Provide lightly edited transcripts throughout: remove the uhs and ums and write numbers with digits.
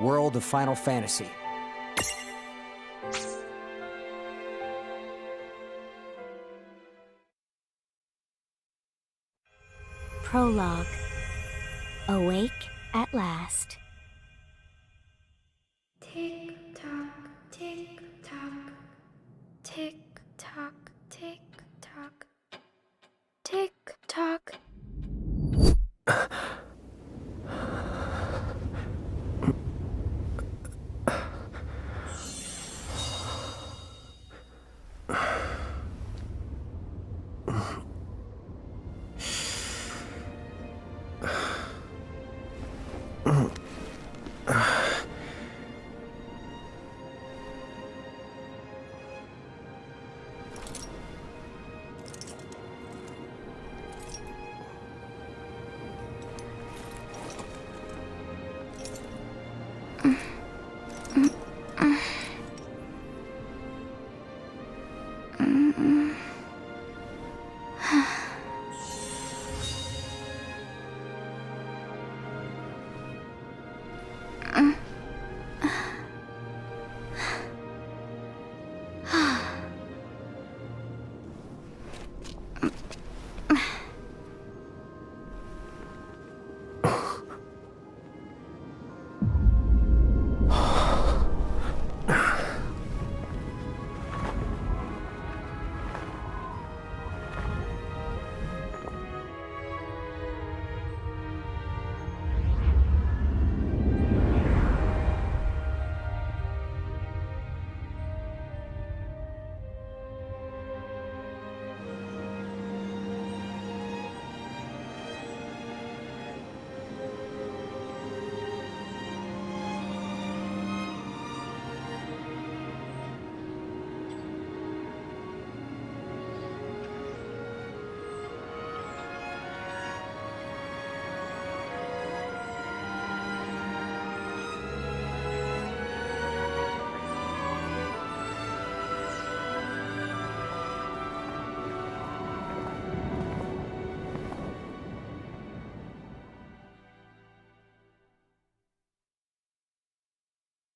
world of Final Fantasy. Prologue. Awake at last. Tick tock, tick tock, tick tock, tick tock, tick tock.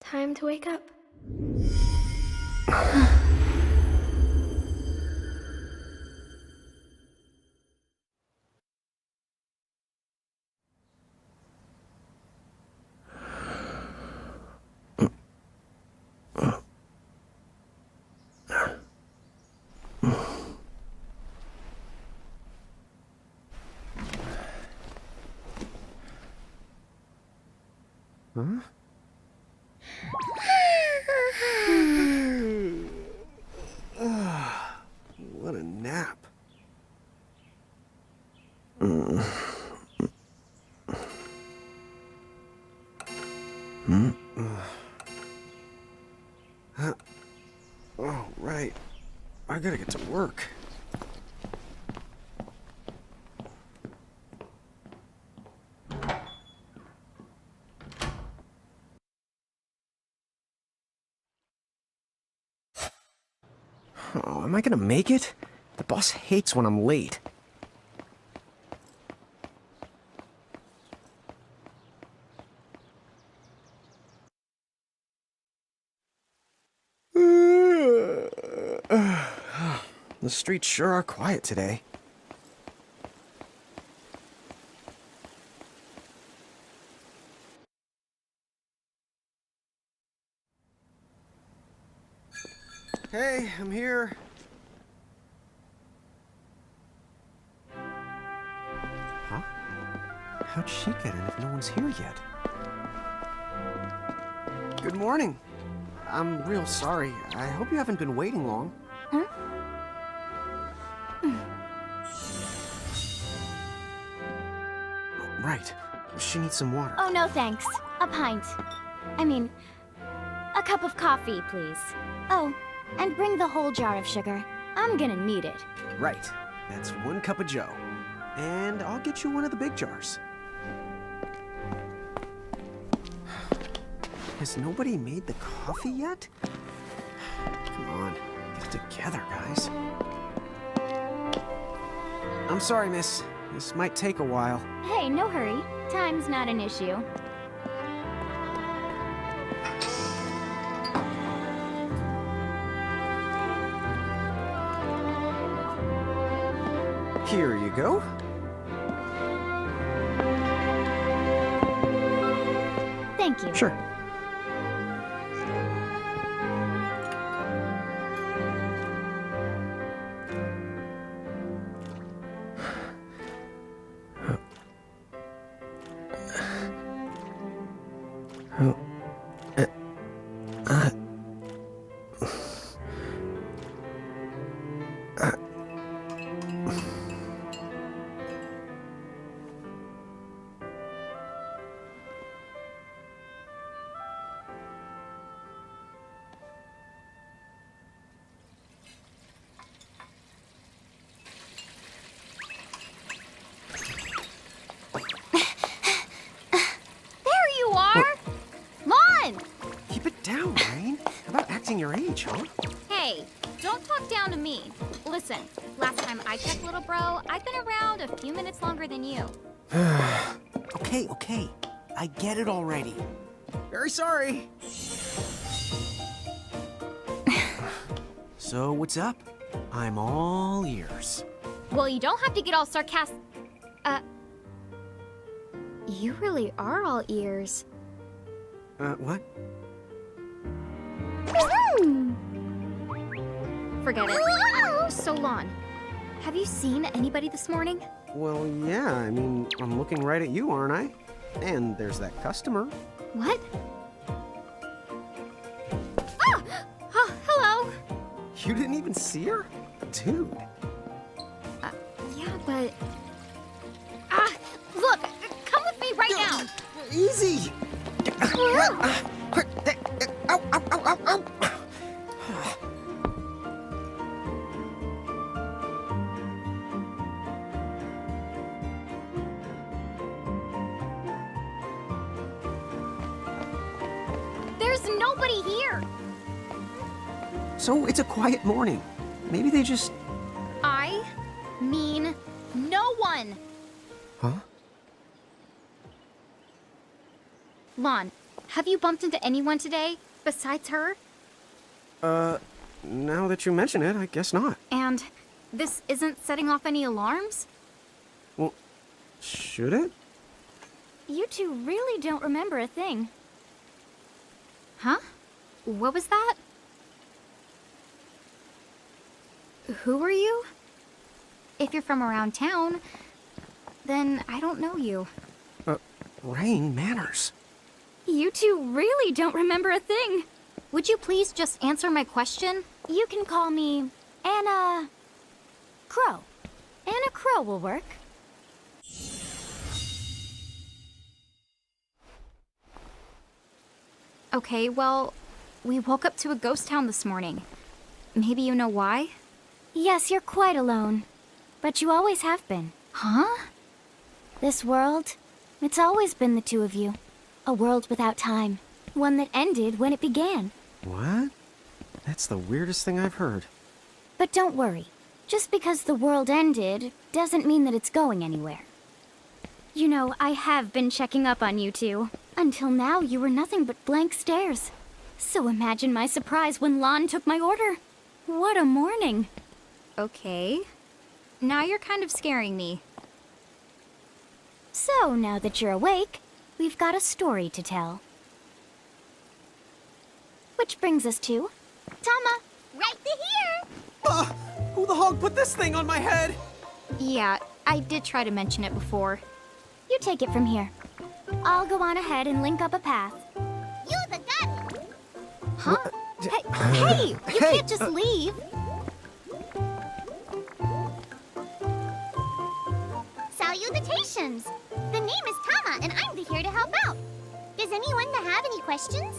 Time to wake up. Huh? What a nap. Oh, right. I gotta get to work. Oh, am I gonna make it? The boss hates when I'm late. The streets sure are quiet today. Hey, I'm here. Huh? How'd she get in if no one's here yet? Good morning. I'm real sorry. I hope you haven't been waiting long. Huh? Right. She needs some water. Oh, no thanks. A pint. I mean, a cup of coffee, please. Oh, and bring the whole jar of sugar. I'm gonna need it. Right. That's 1 cup of joe. And I'll get you one of the big jars. Has nobody made the coffee yet? Come on, get it together, guys. I'm sorry, miss. This might take a while. Hey, no hurry. Time's not an issue. Here you go. Thank you. Sure. Oh. Keep it down, Rain. How about acting your age, huh? Hey, don't talk down to me. Listen, last time I checked, little bro, I've been around a few minutes longer than you. Okay. I get it already. Very sorry. So, what's up? I'm all ears. Well, you don't have to get all sarcastic. You really are all ears. What? Forget it. So, Lon, have you seen anybody this morning? Well, yeah, I mean, I'm looking right at you, aren't I? And there's that customer. What? Ah! Oh, hello. You didn't even see her? Dude. Yeah, but... look! Come with me right now! Easy! Ow, ow, ow, ow! There's nobody here! So it's a quiet morning. Maybe they just... I mean no one! Huh? Lon, have you bumped into anyone today besides her? Now that you mention it, I guess not. And this isn't setting off any alarms? Well, should it? You two really don't remember a thing. Huh? What was that? Who are you? If you're from around town, then I don't know you. Rain, manners. You two really don't remember a thing. Would you please just answer my question? You can call me Anna Crow. Anna Crow will work. Okay, well, we woke up to a ghost town this morning. Maybe you know why? Yes, you're quite alone. But you always have been. Huh? This world, it's always been the two of you. A world without time. One that ended when it began. What? That's the weirdest thing I've heard. But don't worry. Just because the world ended doesn't mean that it's going anywhere. You know, I have been checking up on you two. Until now, you were nothing but blank stares. So imagine my surprise when Lon took my order. What a morning. Okay. Now you're kind of scaring me. So, now that you're awake, we've got a story to tell. Which brings us to... Tama, right to here! Who the hog put this thing on my head? Yeah, I did try to mention it before. You take it from here. I'll go on ahead and link up a path. You the gun! Huh? Hey, you can't just leave. Salutations! The name is Tama, and I'm here to help out. Does anyone have any questions?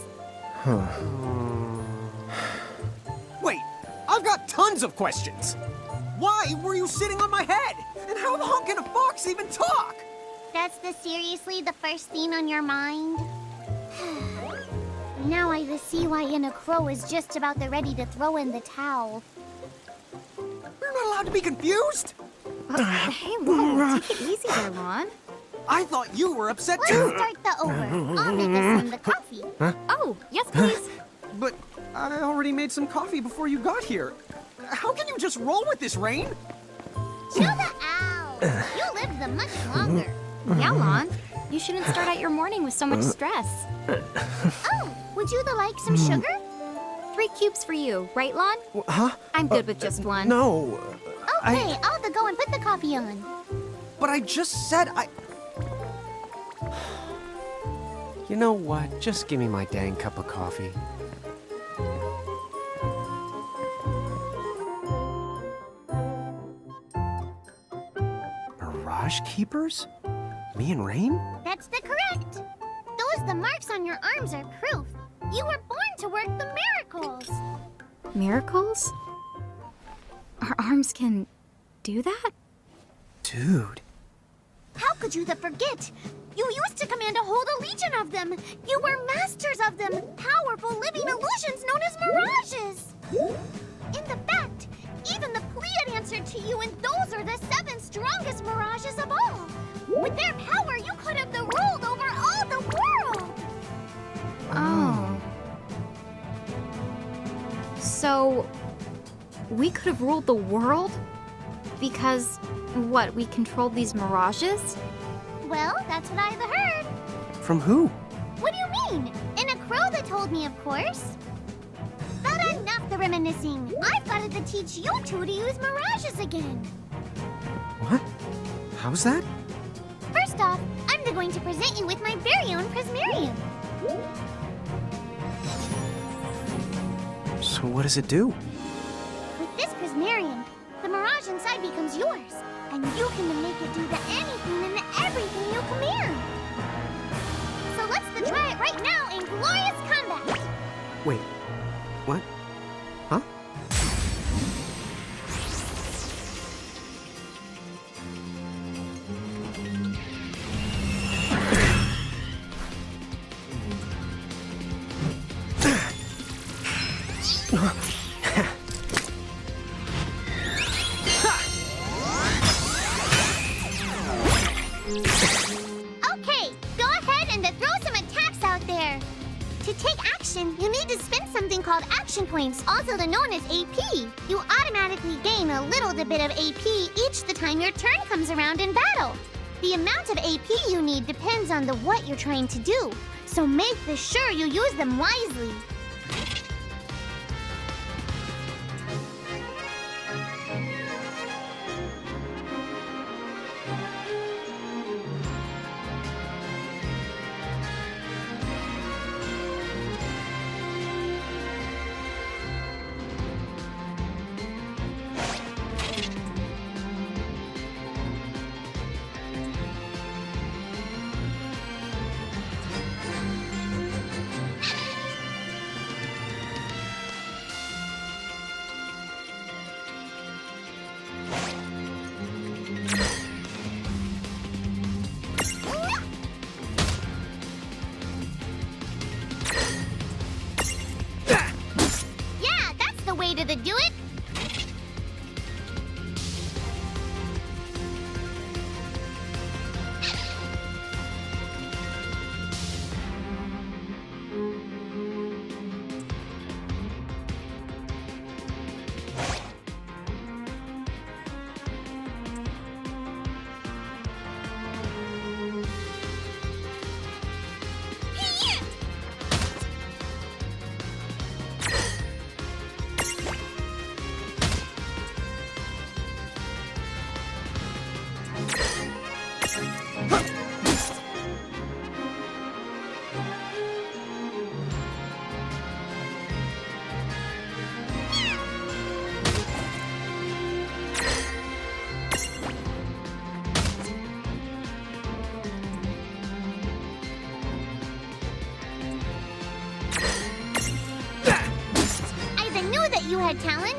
Wait, I've got tons of questions. Why were you sitting on my head? And how the hell can a fox even talk? That's seriously the first thing on your mind? Now I see why Anna Crow is just about ready to throw in the towel. We're not allowed to be confused? Hey, whoa, take it easy there, Lon. I thought you were upset Let's too. start the over. I'll make us some the coffee. Huh? Oh, yes, please. But I already made some coffee before you got here. How can you just roll with this, Rain? Chill the You lived them much longer. Yeah, Lon. You shouldn't start out your morning with so much stress. Oh, would you like some sugar? 3 cubes for you, right, Lon? Huh? I'm good with just one. No. Okay, I'll have to go and put the coffee on. But I just said I... You know what? Just give me my dang cup of coffee. Mirage Keepers? Me and Rain? That's correct. The marks on your arms are proof. You were born to work the miracles. Miracles? Our arms can do that? Dude. How could you forget? You used to command a whole legion of them. You were masters of them, powerful living illusions known as mirages. In the fact, even the Pleiad answered to you, and those are the 7 strongest mirages of all. With their power, you could have ruled over all the world. Oh. So, we could have ruled the world? Because, what, we controlled these mirages? Well, that's what I've heard. From who? What do you mean? In a crow that told me, of course. But enough the reminiscing. I've got to teach you two to use mirages again. What? How's that? First off, I'm going to present you with my very own Prismarium. So what does it do? With this Prismarium, the mirage inside becomes yours, and you can make it do anything and everything you command. So let's try it right now in glorious combat. Wait, what? Huh? Okay, go ahead and throw some attacks out there. To take action, you need to spend something called action points, also known as AP. You automatically gain a little bit of AP each the time your turn comes around in battle. The amount of AP you need depends on what you're trying to do, so make sure you use them wisely. Way to do it. You had talent?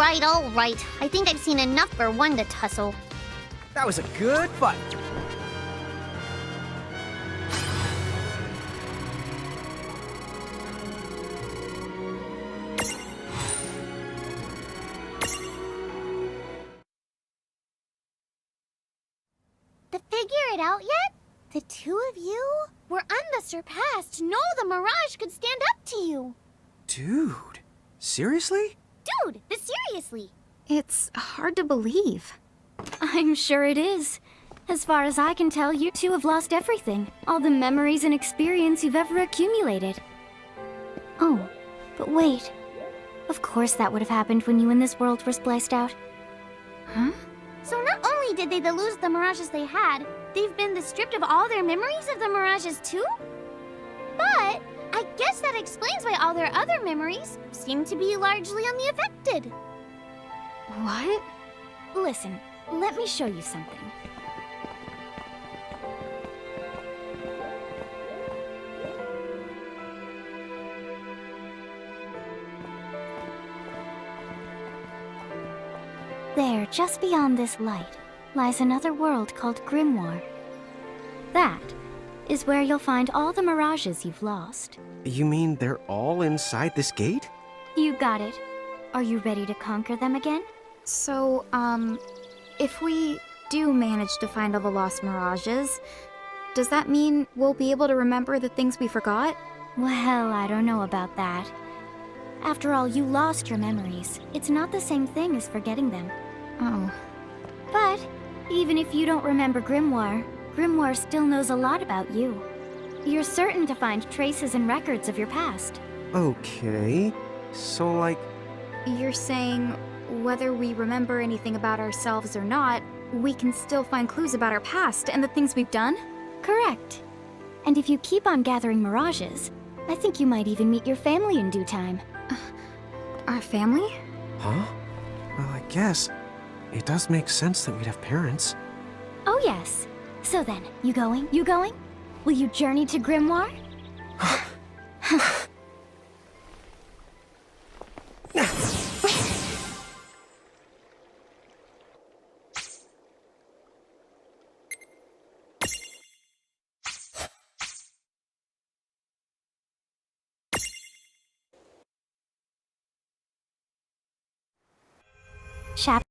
right, all right. I think I've seen enough for one to tussle. That was a good fight. To figure it out yet? The two of you? We're unsurpassed. No, the Mirage could stand up to you. Dude, seriously? Dude, but seriously. It's hard to believe. I'm sure it is. As far as I can tell, you two have lost everything. All the memories and experience you've ever accumulated. Oh, but wait. Of course that would have happened when you and this world were spliced out. Huh? So not only did they lose the Mirages they had, they've been stripped of all their memories of the Mirages too? But I guess that explains why all their other memories seem to be largely unaffected. What? Listen, let me show you something. There, just beyond this light, lies another world called Grimoire. That is where you'll find all the mirages you've lost. You mean they're all inside this gate? You got it. Are you ready to conquer them again? So, if we do manage to find all the lost mirages, does that mean we'll be able to remember the things we forgot? Well, I don't know about that. After all, you lost your memories. It's not the same thing as forgetting them. Oh. But even if you don't remember Grimoire, Grimoire still knows a lot about you. You're certain to find traces and records of your past. Okay, so like... You're saying whether we remember anything about ourselves or not, we can still find clues about our past and the things we've done? Correct. And if you keep on gathering mirages, I think you might even meet your family in due time. Our family? Huh? Well, I guess it does make sense that we'd have parents. Oh yes. So then, you going? You going? Will you journey to Grimoire? Chap.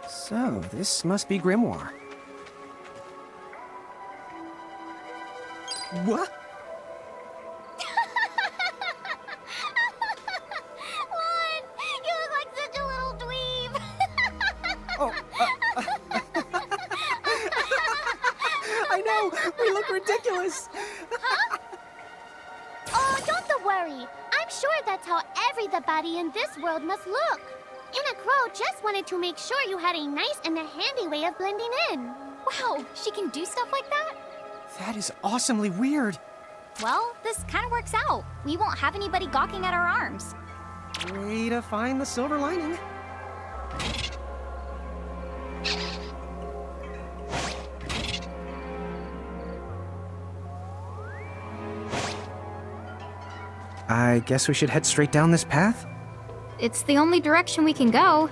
So, this must be Grimoire. What? What? You look like such a little dweeb. Oh, I know! We look ridiculous! Oh, don't worry. I'm sure that's how everybody in this world must look. Inna Crow just wanted to make sure you had a nice and a handy way of blending in. Wow, she can do stuff like that? That is awesomely weird. Well, this kind of works out. We won't have anybody gawking at our arms. Way to find the silver lining. I guess we should head straight down this path? It's the only direction we can go.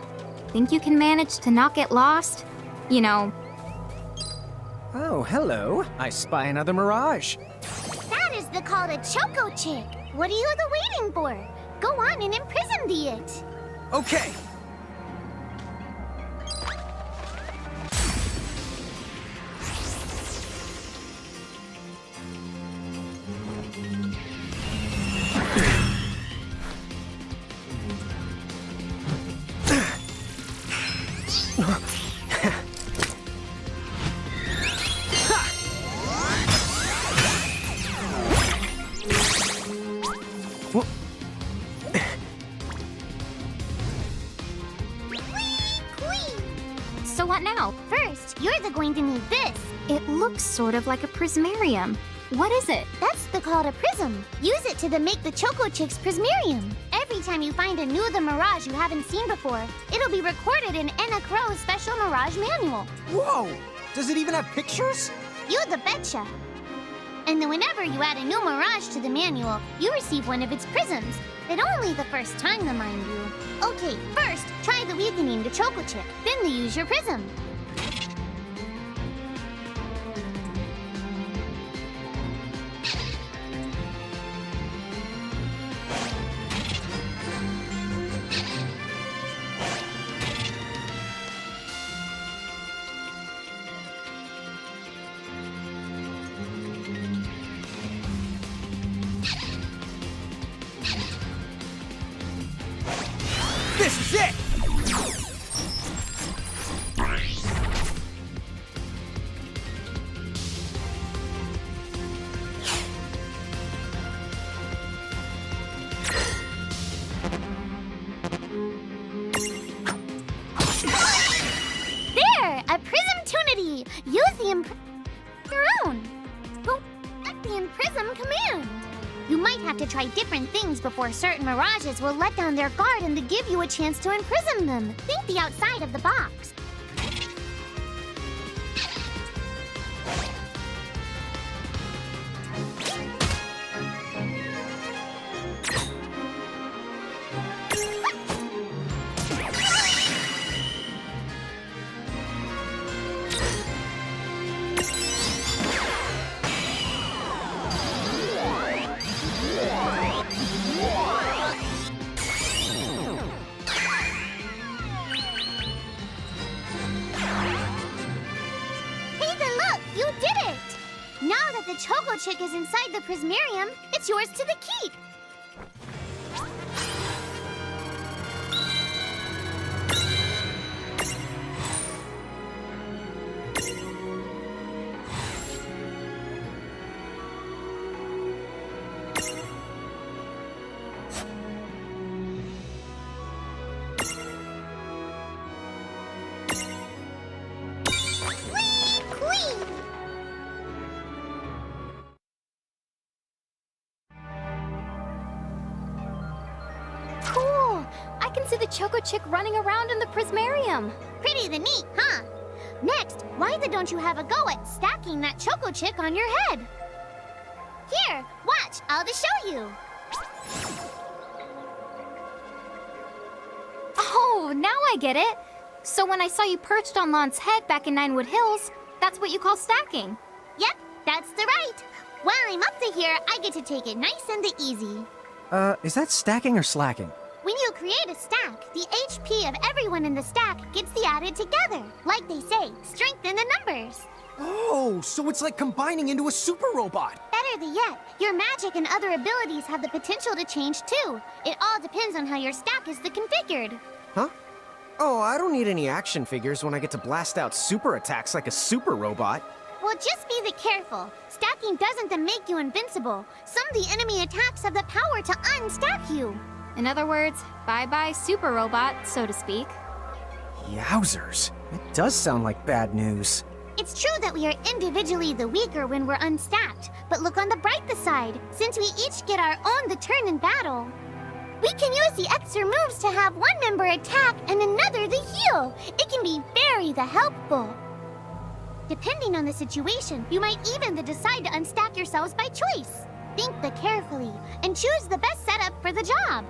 Think you can manage to not get lost? You know. Oh, hello. I spy another mirage. That is the call to Choco Chick. What are you waiting for? Go on and imprison the it. Okay. So what now? First, you're going to need this. It looks sort of like a prismarium. What is it? That's the call to Prism. Use it to make the Choco Chick's Prismarium. Every Anytime you find a new The Mirage you haven't seen before, it'll be recorded in Enna Crow's special Mirage manual. Whoa! Does it even have pictures? You the betcha. And then whenever you add a new Mirage to the manual, you receive one of its prisms. But only the first time, mind you. Okay, first, try the weakening to Choco Chip, then use your prism. This is it! There! A Prism-tunity! Use the your own. Go at the Imprism command. You might have to try different things before certain mirages will let down their guard and to give you a chance to imprison them. Think the outside of the box. The Choco Chick is inside the Prismarium. It's yours to the keep. Cool! I can see the Choco Chick running around in the Prismarium. Pretty the neat, huh? Next, why don't you have a go at stacking that Choco Chick on your head? Here, watch, I'll just show you. Oh, now I get it. So when I saw you perched on Lon's head back in Ninewood Hills, that's what you call stacking. Yep, that's the right. While I'm up to here, I get to take it nice and easy. Is that stacking or slacking? When you create a stack, the HP of everyone in the stack gets the added together. Like they say, strength in the numbers. Oh, so it's like combining into a super robot. Better yet, your magic and other abilities have the potential to change too. It all depends on how your stack is configured. Huh? Oh, I don't need any action figures when I get to blast out super attacks like a super robot. Well, just be careful. Stacking doesn't then make you invincible. Some of the enemy attacks have the power to unstack you. In other words, bye-bye super robot, so to speak. Yowzers. It does sound like bad news. It's true that we are individually the weaker when we're unstacked, but look on the brighter side. Since we each get our own turn in battle, we can use the extra moves to have one member attack and another the heal. It can be very helpful. Depending on the situation, you might even decide to unstack yourselves by choice. Think carefully and choose the best setup for the job.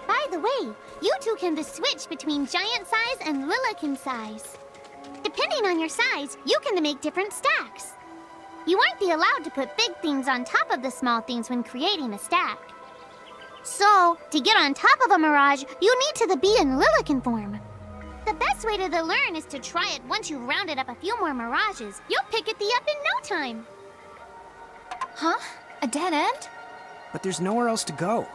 By the way, you two can switch between giant size and Lilikin size. Depending on your size, you can make different stacks. You aren't allowed to put big things on top of the small things when creating a stack. So, to get on top of a Mirage, you need to be in Lilikin form. The best way to learn is to try it once you've rounded up a few more Mirages. You'll pick it up in no time. Huh? A dead end? But there's nowhere else to go.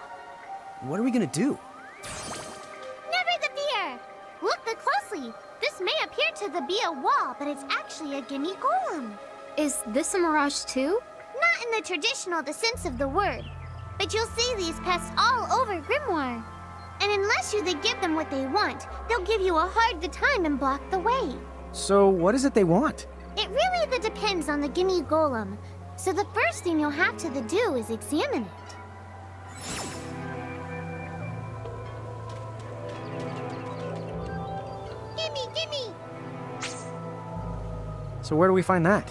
What are we gonna do? Never the fear! Look closely. This This may appear to be a wall, but it's actually a gimme golem. Is this a mirage too? Not in the traditional sense of the word, but you'll see these pests all over Grimoire. And unless they give them what they want, they'll give you a hard time and block the way. So what is it they want? It really depends on the gimme golem. So the first thing you'll have to do is examine it. Gimme! So where do we find that?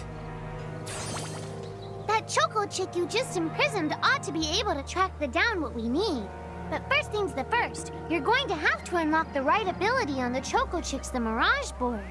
That Choco chick you just imprisoned ought to be able to track down what we need. But first things the first, you're going to have to unlock the right ability on the Choco chick's Mirage board.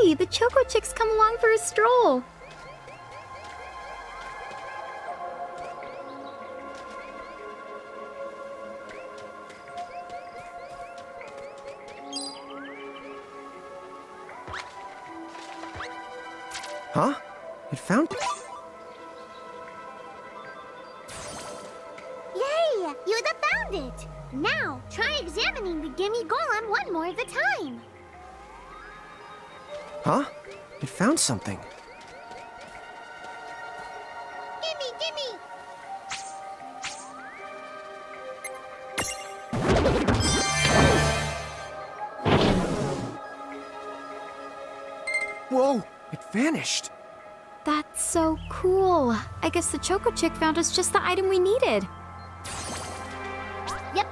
Hey, the Choco Chick's come along for a stroll. Huh? It found... Yay! You found it! Now, try examining the gimme golem one more at a time. Huh? It found something. Gimme! Whoa! It vanished! That's so cool. I guess the Choco Chick found us just the item we needed. Yep.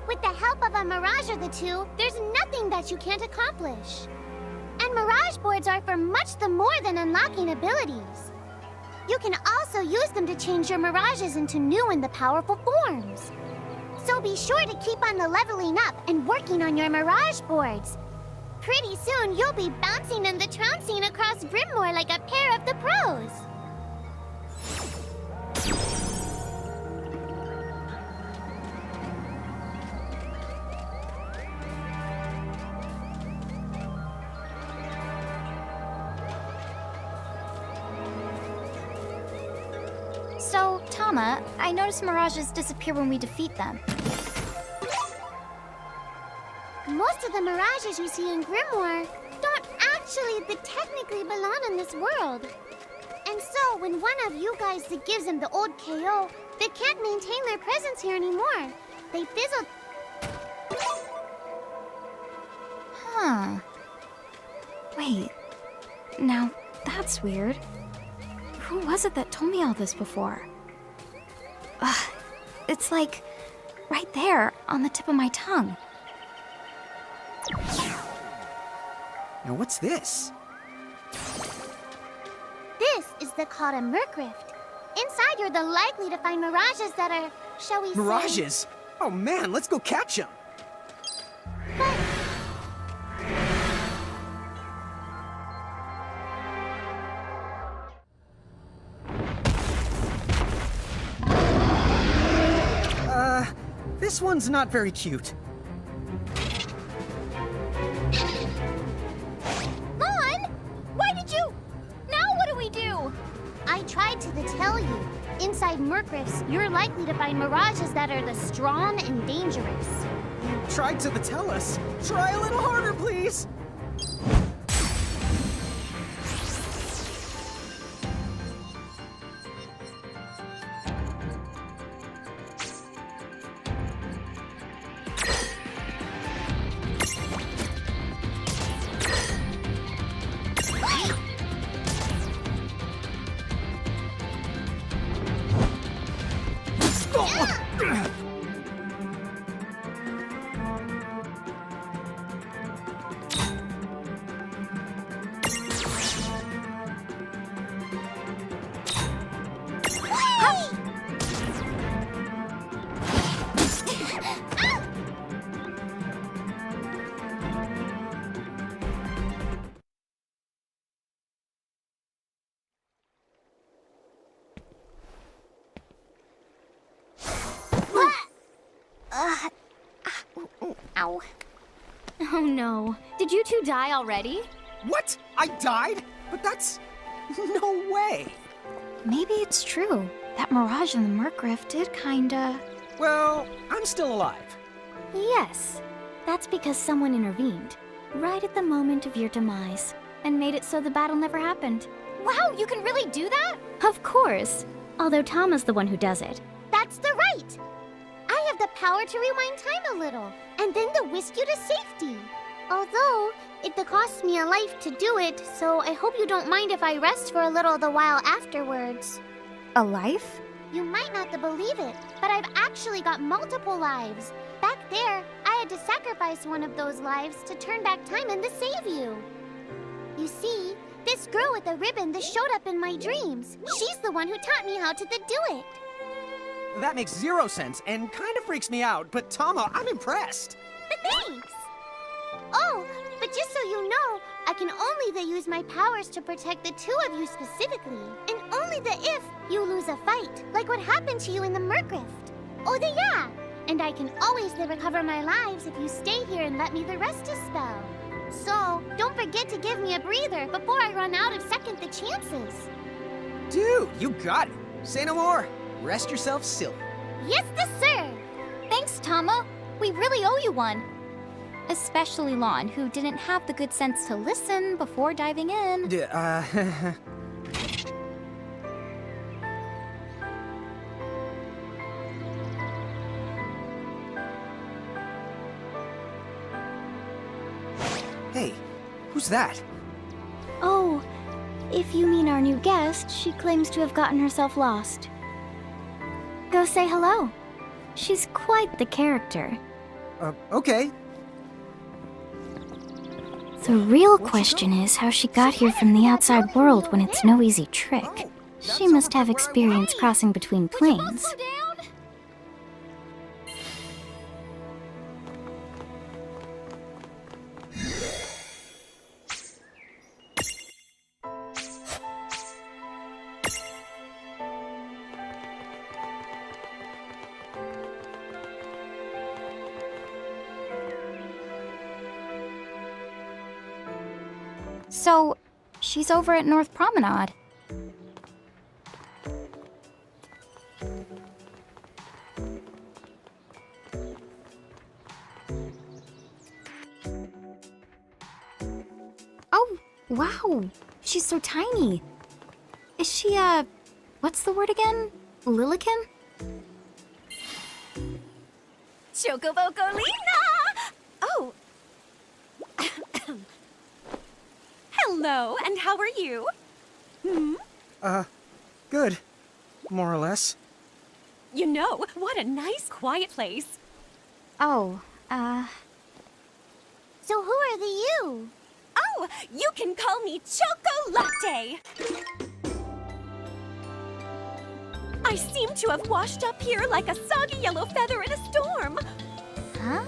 With the help of a Mirage or the two, there's nothing that you can't accomplish. And Mirage boards are for much more than unlocking abilities. You can also use them to change your Mirages into new and powerful forms. So be sure to keep on leveling up and working on your Mirage boards. Pretty soon, you'll be bouncing and trouncing across Grimoire like a pair of the pros. So, Tama, I noticed mirages disappear when we defeat them. Most of the Mirages you see in Grimoire don't actually technically belong in this world. And so, when one of you guys gives them the old KO, they can't maintain their presence here anymore. They fizzle. Huh. Wait. Now, that's weird. Who was it that told me all this before? Ugh. It's like right there on the tip of my tongue. Now what's this? This is called a Merc Rift. Inside, you're likely to find Mirages that are, shall we say... Mirages? Oh man, let's go catch him! This one's not very cute. Lon! Why did you... Now what do we do? I tried to tell you. Inside Murkrifts, you're likely to find mirages that are the strong and dangerous. You tried to tell us. Try a little harder, please! Ow. Oh no. Did you two die already? What? I died? But that's... no way! Maybe it's true. That mirage in the Murkrift did kinda... Well, I'm still alive. Yes. That's because someone intervened, right at the moment of your demise, and made it so the battle never happened. Wow, you can really do that? Of course. Although Tama's the one who does it. That's the right! I have the power to rewind time a little, and then to whisk you to safety. Although, it costs me a life to do it, so I hope you don't mind if I rest for a little the while afterwards. A life? You might not believe it, but I've actually got multiple lives. Back there, I had to sacrifice one of those lives to turn back time and to save you. You see, this girl with the ribbon that showed up in my dreams, she's the one who taught me how to do it. That makes 0 sense and kind of freaks me out, but Tama, I'm impressed. Thanks! Oh, but just so you know, I can only use my powers to protect the two of you specifically, and only if you lose a fight, like what happened to you in the Murkrift. Oh, yeah! And I can always recover my lives if you stay here and let me rest a spell. So, don't forget to give me a breather before I run out of second the chances. Dude, you got it. Say no more. Rest yourself silly. Yes, sir! Thanks, Tama. We really owe you one. Especially Lon, who didn't have the good sense to listen before diving in. Hey, who's that? Oh, if you mean our new guest, she claims to have gotten herself lost. Go say hello. She's quite the character. Okay. The real question is how she got here from the outside world when it's no easy trick. She must have experience crossing between planes. Slow down. So, she's over at North Promenade. Oh, wow. She's so tiny. Is she, what's the word again? Lilikin? Chocobocolina! Oh. Hello, and how are you? Good. More or less. You know, what a nice, quiet place. Oh, So who are the you? Oh, you can call me Choco Latte. I seem to have washed up here like a soggy yellow feather in a storm. Huh?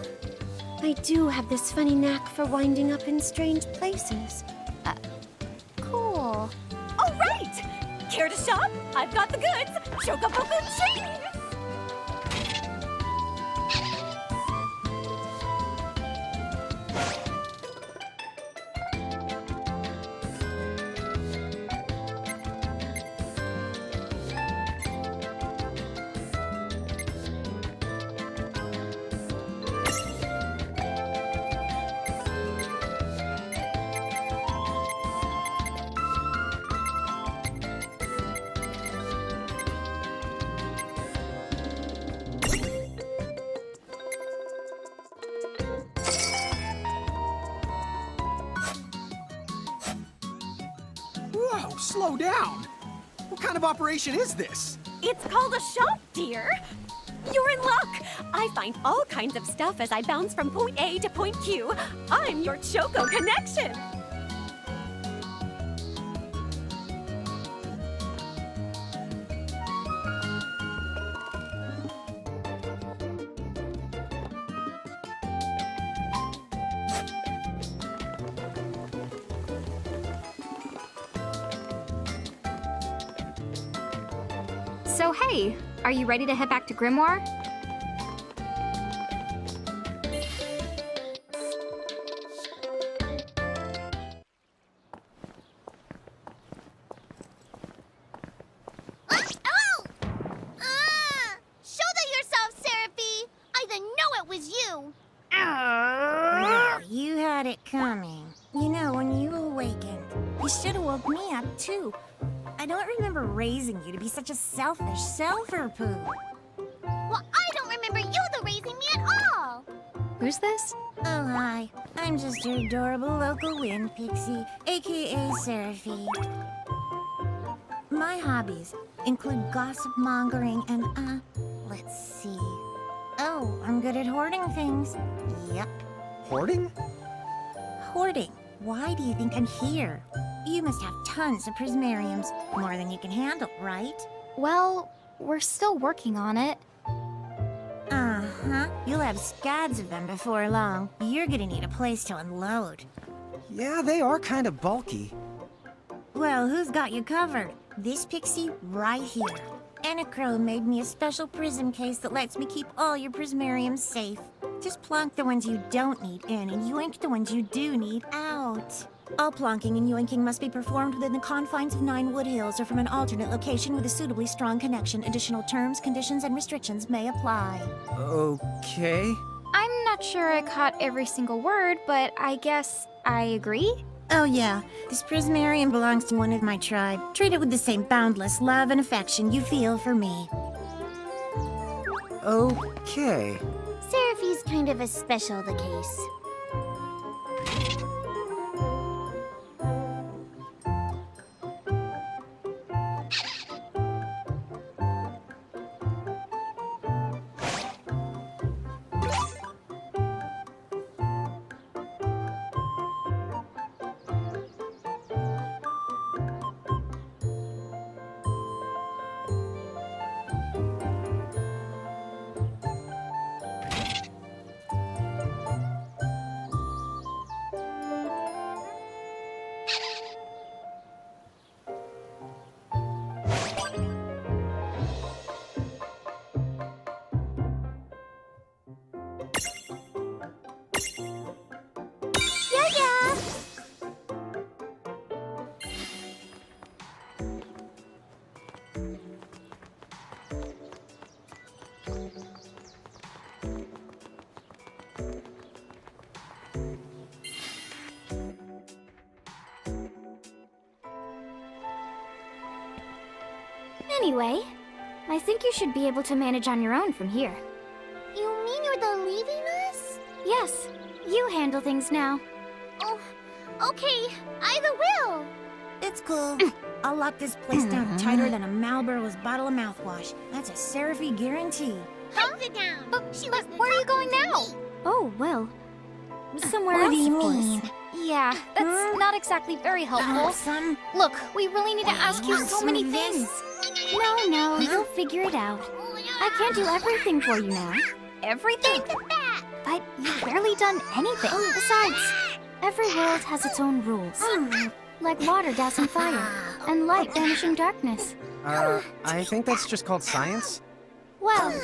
I do have this funny knack for winding up in strange places. Cool. All right! Care to shop? I've got the goods. Chocoboco chain! Whoa, slow down! What kind of operation is this? It's called a shop, dear. You're in luck. I find all kinds of stuff as I bounce from point A to point Q. I'm your Choco connection. So hey, are you ready to head back to Grimoire? Ow! Shoulder yourself, Seraphie! I didn't know it was you! Oh, you had it coming. You know, when you awakened, you should have woke me up too. I don't remember raising you to be such a selfish self-poo. Well, I don't remember you raising me at all! Who's this? Oh, hi. I'm just your adorable local wind pixie, aka Seraphie. My hobbies include gossip mongering and, let's see. Oh, I'm good at hoarding things. Yep. Hoarding? Hoarding. Why do you think I'm here? You must have tons of prismariums, more than you can handle, right? Well, we're still working on it. Uh-huh. You'll have scads of them before long. You're gonna need a place to unload. Yeah, they are kind of bulky. Well, who's got you covered? This pixie right here. Anacro made me a special prism case that lets me keep all your prismariums safe. Just plonk the ones you don't need in and yoink the ones you do need out. All plonking and yoinking must be performed within the confines of 9 Wood Hills or from an alternate location with a suitably strong connection. Additional terms, conditions, and restrictions may apply. Okay. I'm not sure I caught every single word, but I guess I agree. Oh yeah, this prismarium belongs to one of my tribe. Treat it with the same boundless love and affection you feel for me. Okay. Seraphie's kind of a special the case. Anyway, I think you should be able to manage on your own from here. You mean you're the leaving us? Yes, you handle things now. Oh, okay. Either will. It's cool. I'll lock this place down tighter than a Marlboro's bottle of mouthwash. That's a Seraphie guarantee. Hunt it down. She was Where are you going now? Oh, well, somewhere What else, do you of course. mean? Yeah, that's not exactly very helpful. Some Look, we really need to ask you so many this. things. No, you'll figure it out. I can't do everything for you now. Everything? But you've barely done anything. Besides, every world has its own rules. Like water dousing fire, and light banishing darkness. I think that's just called science. Well,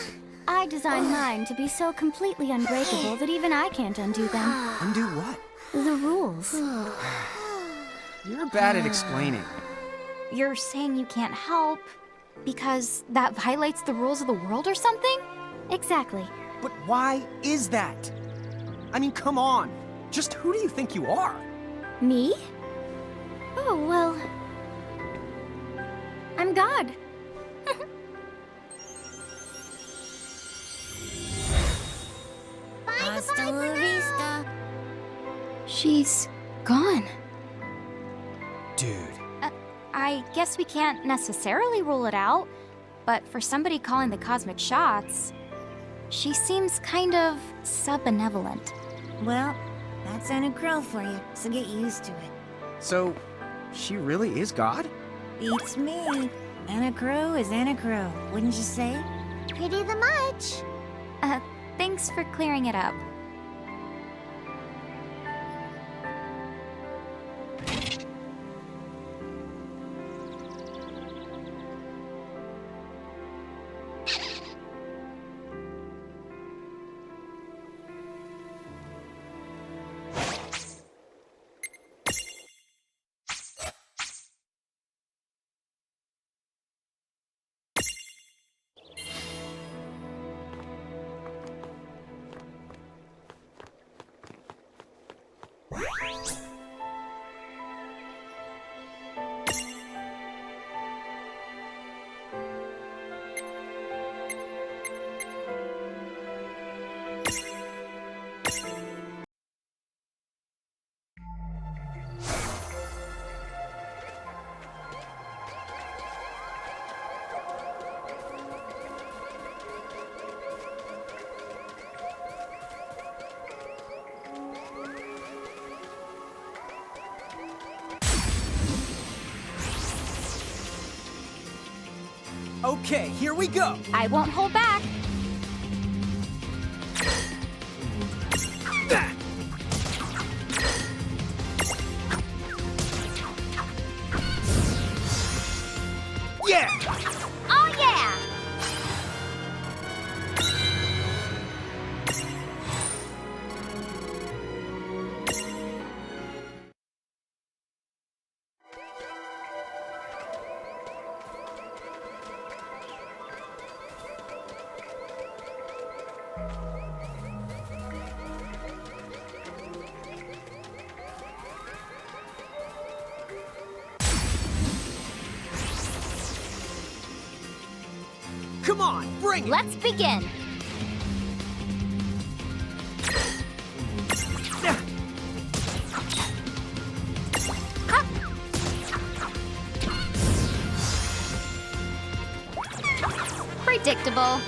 I designed mine to be so completely unbreakable that even I can't undo them. Undo what? The rules. You're bad at explaining. You're saying you can't help because that violates the rules of the world or something? Exactly. But why is that? I mean, come on. Just who do you think you are? Me? Oh, well... I'm God. Hasta la vista. She's gone. Dude. I guess we can't necessarily rule it out, but for somebody calling the cosmic shots, she seems kind of sub-benevolent. Well, that's Anna Crow for you, so get used to it. So, she really is God? Beats me. Anna Crow is Anna Crow, wouldn't you say? Pretty the much. Thanks for clearing it up. Okay, here we go. I won't hold back. Yeah! Oh yeah! Come on, bring it! Let's begin. Predictable.